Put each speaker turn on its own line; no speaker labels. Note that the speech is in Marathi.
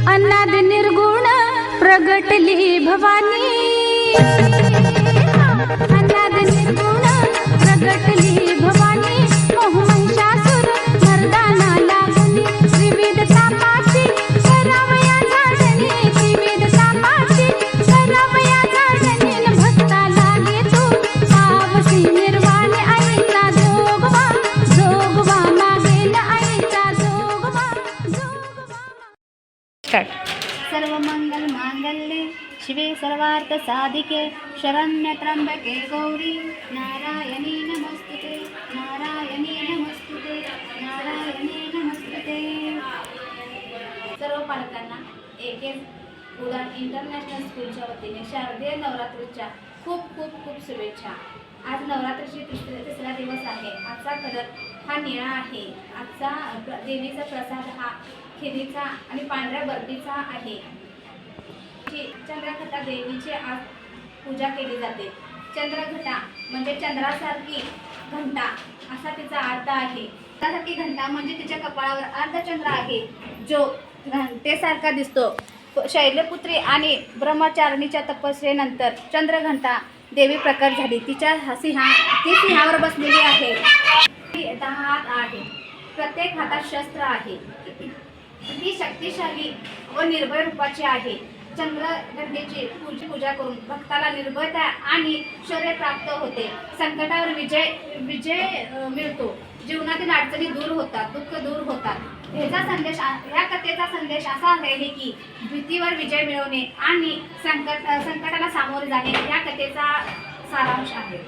अनाद निर्गुण प्रगटली भवानी, अनाद निर्गुण प्रगटली भवानी, मोहमहिषासुर मर्दाना लागली, त्रिविध तापाची करावया झाडणी, त्रिविध तापाची करावया झाडणी, भक्ता लागे तू पावसी निर्वाणी, आईचा जोगवा जोगवा मागेल, आईचा जोगवा जोगवा।
सर्व मंगल मांगल्ये शिवे सर्वार्थ साधिके शरण्य त्र्यंबके गौरी नारायणी नमस्तुते नारायणी नमस्तुते नारायणी नमस्तुते। सर्व पालकांना AK उडान इंटरनॅशनल स्कूलच्या वतीने शारदीय नवरात्रीच्या खूप खूप खूप शुभेच्छा। आज नवरात्रीची तिसरा दिवस आहे। आजचा कलर हा निळा आहे। आजचा देवीचा प्रसाद हा खिरीचा आणि पांढऱ्या बर्फीचा आहे। चंद्रघटा देवीची आज पूजा केली जाते। चंद्रघटा म्हणजे चंद्रासारखी घंटा असा तिचा अर्थ आहे। चंद्रासारखी घंटा म्हणजे तिच्या कपाळावर अर्धचंद्र आहे जो घंटेसारखा दिसतो। शैलपुत्री आणि ब्रह्मचारिणीच्या तपस्येनंतर चंद्रघंटा देवी प्रकट झाली। ती सिंहावर बसलेली आहे। 10 हात आहे। प्रत्येक हातात शस्त्र आहे। ती शक्तिशाली व निर्भय रूपाची आहे। चंद्रघंटेची पूजा करून भक्ताला निर्भयता आणि शौर्य प्राप्त होते। संकटावर विजय मिळतो। जीवनातील अडचणी दूर होतात, दुःख दूर होतात। या कथेचा संदेश असा आहे की भीतीवर विजय मिळवणे आणि संकटाला सामोरे जाणे या कथेचा सारांश आहे।